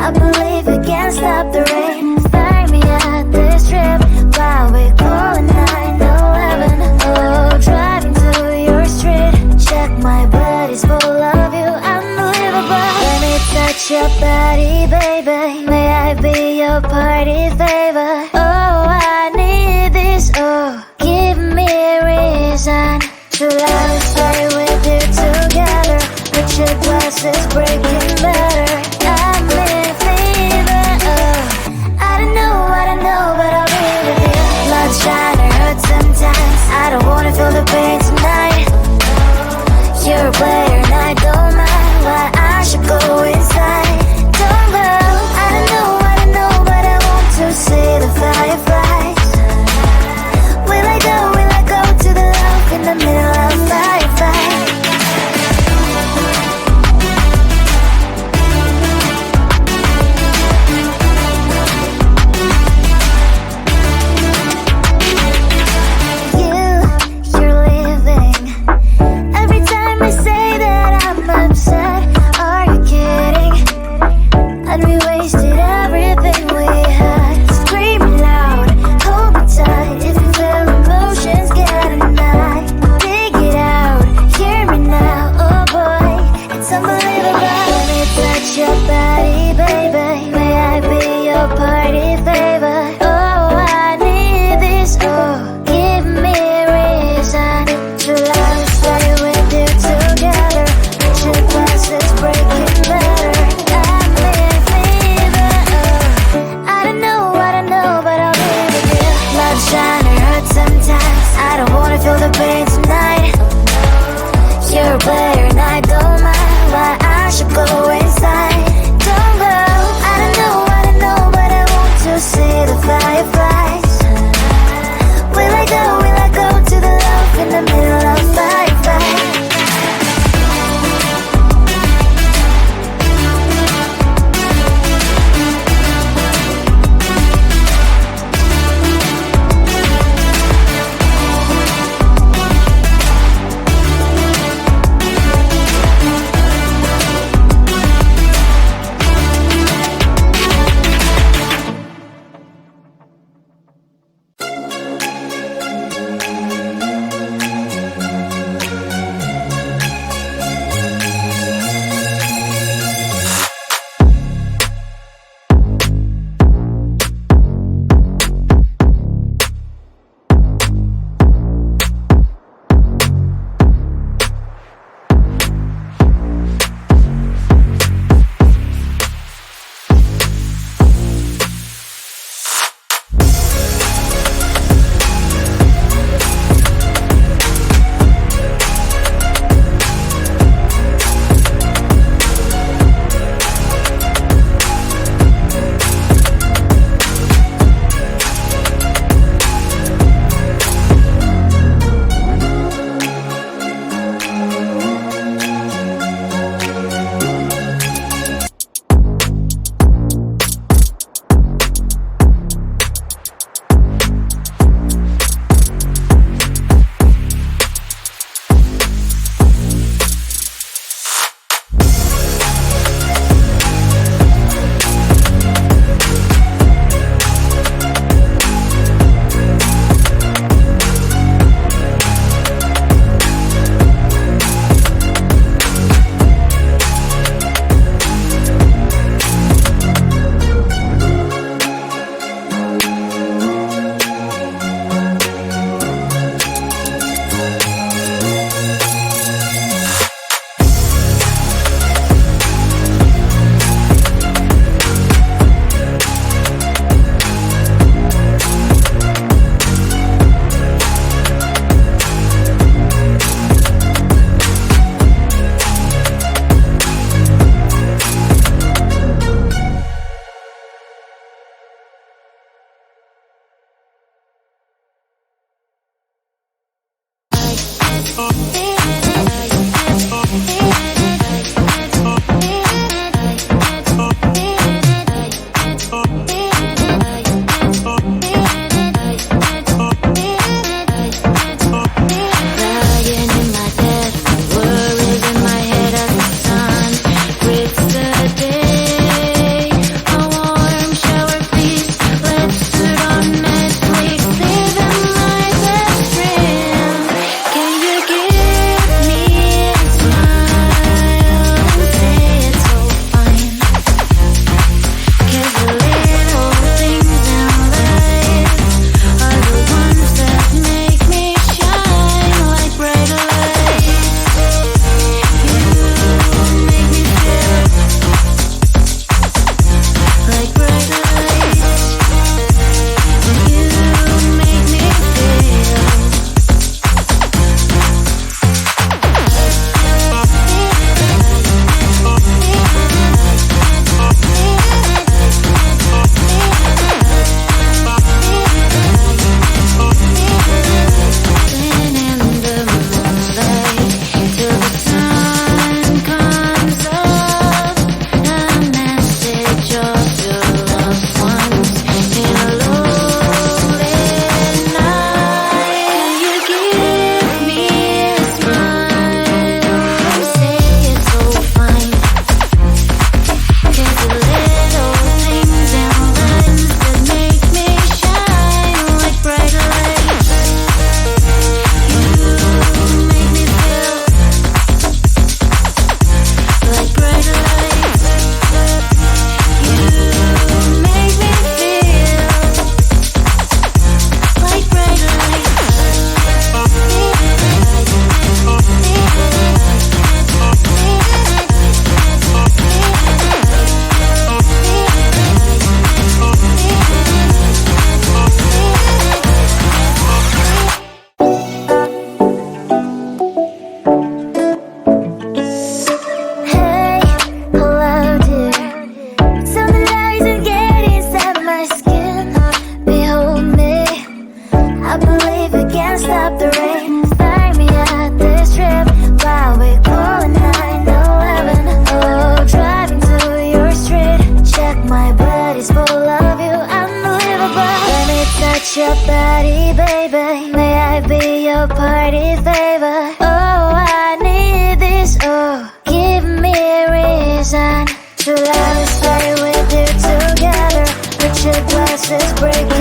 I believe we can stop the rain. Find me at this trip while we're calling 911. Oh, driving to your street. Check my body's full of you. Unbelievable. Let me touch your body, baby. May I be your party favor? Oh, I need this. Oh, give me a reason to let us stay with you together. With your glasses breaking better. I'm in fever. Oh, I don't know, but I'll be with you. Blood shine or hurt sometimes. I don't wanna feel the pain tonight. You're a player and I don't mind why I should go inside. Don't go. I don't know, but I want to see the fireflies. Will I go to the love in the middle of firefight? You're leaving. Every time I say that I'm upset, are you kidding? And we wasted everything we had. Screaming loud, hold me tight. If you feel emotions getting high, dig it out, hear me now. Oh boy, it's unbelievable. Let me touch your body, baby. May I be your party favor? Oh, I need this. Oh, give me a reason to let us stay with you together. With your glasses breaking better. I'm in fever. Oh, I don't know, but I'll be with you. Love shine or hurt sometimes. I don't wanna feel the pain tonight. You're a player and I don't mind why I should go inside. Don't go. I don't know, but I want to see the fireflies. Will I go to the love in the middle of firefight? me, baby. May I be your party favor? Oh, I need this. Oh, give me a reason to let me stay with you together. Put your glasses, break